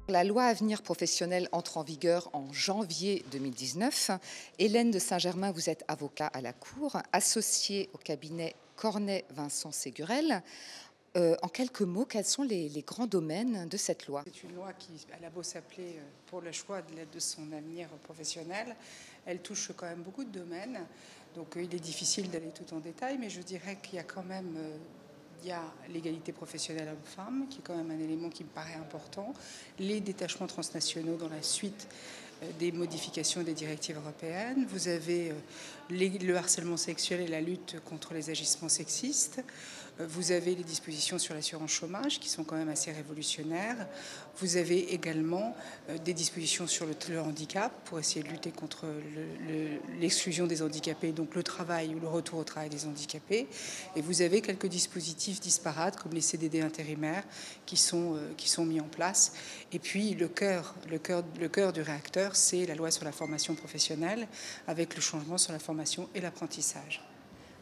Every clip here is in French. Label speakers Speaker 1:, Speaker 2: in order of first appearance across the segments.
Speaker 1: La loi Avenir professionnel entre en vigueur en janvier 2019. Hélène de Saint-Germain, vous êtes avocat à la Cour, associée au cabinet Cornet-Vincent Ségurel. En quelques mots, quels sont les grands domaines de cette loi?
Speaker 2: C'est une loi qui, elle a beau s'appeler pour le choix de son avenir professionnel, elle touche quand même beaucoup de domaines. Donc il est difficile d'aller tout en détail, mais je dirais qu'il y a quand même il y a l'égalité professionnelle homme-femme, qui est quand même un élément qui me paraît important, les détachements transnationaux dans la suite des modifications des directives européennes. Vous avez le harcèlement sexuel et la lutte contre les agissements sexistes. Vous avez les dispositions sur l'assurance chômage qui sont quand même assez révolutionnaires. Vous avez également des dispositions sur le handicap pour essayer de lutter contre l'exclusion des handicapés, donc le travail ou le retour au travail des handicapés. Et vous avez quelques dispositifs disparates comme les CDD intérimaires qui sont mis en place. Et puis le cœur du réacteur, c'est la loi sur la formation professionnelle avec le changement sur la formation et l'apprentissage.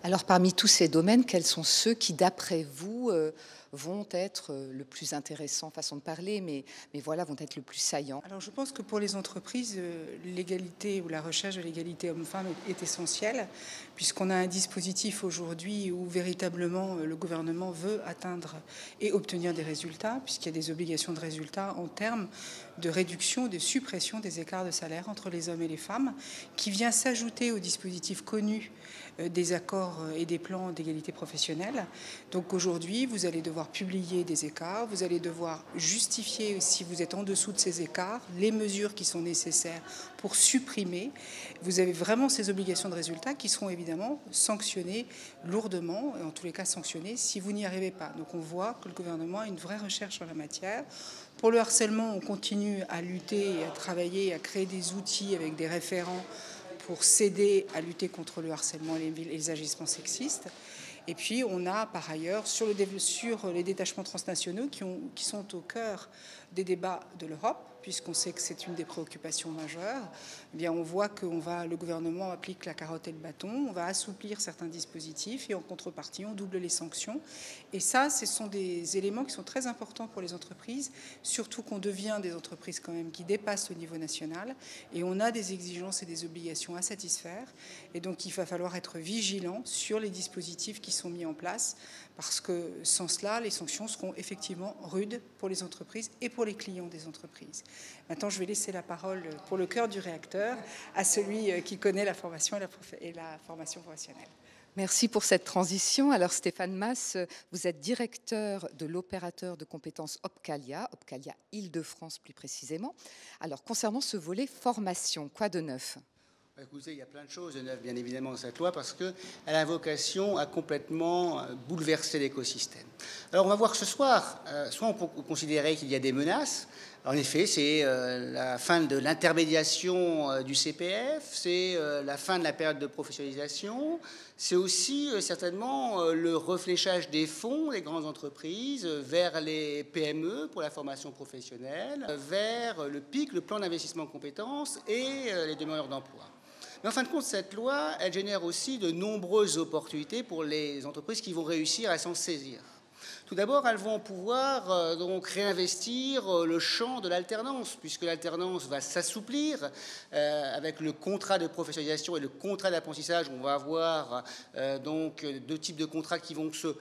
Speaker 1: Alors parmi tous ces domaines, quels sont ceux qui, d'après vous, vont être le plus intéressants, façon de parler, mais voilà, vont être le plus saillants?
Speaker 2: Alors je pense que pour les entreprises, l'égalité ou la recherche de l'égalité homme-femme est essentielle, puisqu'on a un dispositif aujourd'hui où véritablement le gouvernement veut atteindre et obtenir des résultats, puisqu'il y a des obligations de résultats en termes de réduction, de suppression des écarts de salaire entre les hommes et les femmes, qui vient s'ajouter au dispositif connu des accords et des plans d'égalité professionnelle. Donc aujourd'hui, vous allez devoir publier des écarts, vous allez devoir justifier, si vous êtes en dessous de ces écarts, les mesures qui sont nécessaires pour supprimer. Vous avez vraiment ces obligations de résultat qui seront évidemment sanctionnées lourdement, et en tous les cas sanctionnées si vous n'y arrivez pas. Donc on voit que le gouvernement a une vraie recherche en la matière. Pour le harcèlement, on continue à lutter et à travailler, à créer des outils avec des référents pour s'aider à lutter contre le harcèlement et les agissements sexistes. Et puis on a par ailleurs sur les détachements transnationaux qui sont au cœur des débats de l'Europe, puisqu'on sait que c'est une des préoccupations majeures. Eh bien, on voit que le gouvernement applique la carotte et le bâton, on va assouplir certains dispositifs et en contrepartie, on double les sanctions. Et ça, ce sont des éléments qui sont très importants pour les entreprises, surtout qu'on devient des entreprises quand même qui dépassent le niveau national et on a des exigences et des obligations à satisfaire. Et donc, il va falloir être vigilant sur les dispositifs qui sont mis en place parce que sans cela, les sanctions seront effectivement rudes pour les entreprises et pour les clients des entreprises. Maintenant, je vais laisser la parole pour le cœur du réacteur à celui qui connaît la formation et la formation professionnelle.
Speaker 1: Merci pour cette transition. Alors Stéphane Masse, vous êtes directeur de l'opérateur de compétences Opcalia Île-de-France plus précisément. Alors concernant ce volet formation, quoi de neuf ?
Speaker 3: Écoutez, il y a plein de choses de neuf, bien évidemment, dans cette loi, parce qu'elle a vocation à complètement bouleverser l'écosystème. Alors, on va voir ce soir, soit on peut considérer qu'il y a des menaces. En effet, c'est la fin de l'intermédiation du CPF, c'est la fin de la période de professionnalisation, c'est aussi certainement le réfléchage des fonds des grandes entreprises vers les PME pour la formation professionnelle, vers le PIC, le plan d'investissement en compétences, et les demandeurs d'emploi. Mais en fin de compte, cette loi, elle génère aussi de nombreuses opportunités pour les entreprises qui vont réussir à s'en saisir. Tout d'abord, elles vont pouvoir donc réinvestir le champ de l'alternance, puisque l'alternance va s'assouplir avec le contrat de professionnalisation et le contrat d'apprentissage. On va avoir donc deux types de contrats qui vont se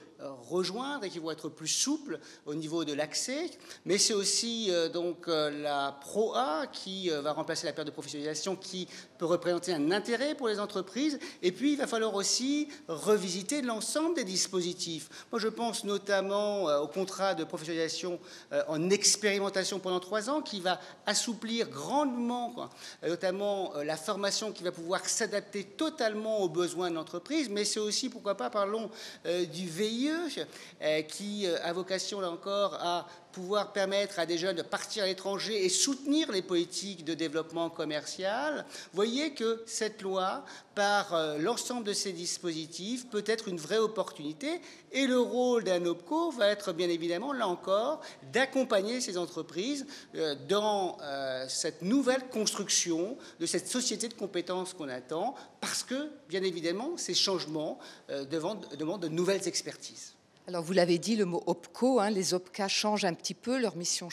Speaker 3: rejoindre et qui vont être plus souples au niveau de l'accès. Mais c'est aussi donc la Pro-A qui va remplacer la période de professionnalisation qui peut représenter un intérêt pour les entreprises. Et puis, il va falloir aussi revisiter l'ensemble des dispositifs. Moi, je pense notamment au contrat de professionnalisation en expérimentation pendant 3 ans qui va assouplir grandement, notamment la formation qui va pouvoir s'adapter totalement aux besoins de l'entreprise. Mais c'est aussi, pourquoi pas, parlons du VIE qui a vocation, là encore, à pouvoir permettre à des jeunes de partir à l'étranger et soutenir les politiques de développement commercial. Vous voyez que cette loi, par l'ensemble de ces dispositifs, peut être une vraie opportunité et le rôle d'un OPCO va être bien évidemment, là encore, d'accompagner ces entreprises dans cette nouvelle construction de cette société de compétences qu'on attend parce que, bien évidemment, ces changements demandent de nouvelles expertises.
Speaker 1: Alors vous l'avez dit, le mot OPCO, hein, les OPCA changent un petit peu, leur mission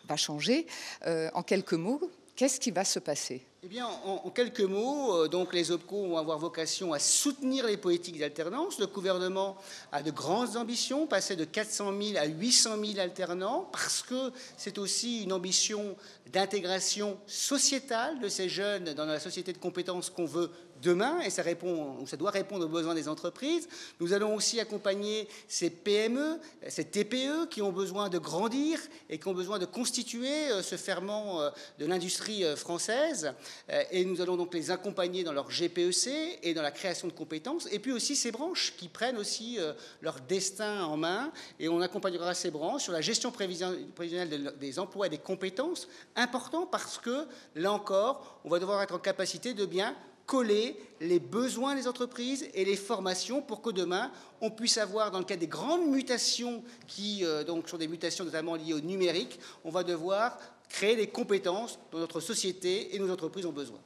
Speaker 1: va changer. En quelques mots, qu'est-ce qui va se passer ?
Speaker 3: Eh bien, en quelques mots, donc les OPCO vont avoir vocation à soutenir les politiques d'alternance. Le gouvernement a de grandes ambitions, passer de 400 000 à 800 000 alternants, parce que c'est aussi une ambition d'intégration sociétale de ces jeunes dans la société de compétences qu'on veut demain, et ça doit répondre aux besoins des entreprises. Nous allons aussi accompagner ces PME, ces TPE qui ont besoin de grandir et qui ont besoin de constituer ce ferment de l'industrie française. Et nous allons donc les accompagner dans leur GPEC et dans la création de compétences, et puis aussi ces branches qui prennent aussi leur destin en main, et on accompagnera ces branches sur la gestion prévisionnelle des emplois et des compétences, important parce que, là encore, on va devoir être en capacité de bien coller les besoins des entreprises et les formations pour que demain, on puisse avoir, dans le cadre des grandes mutations qui donc sont des mutations notamment liées au numérique, on va devoir créer les compétences dont notre société et nos entreprises ont besoin.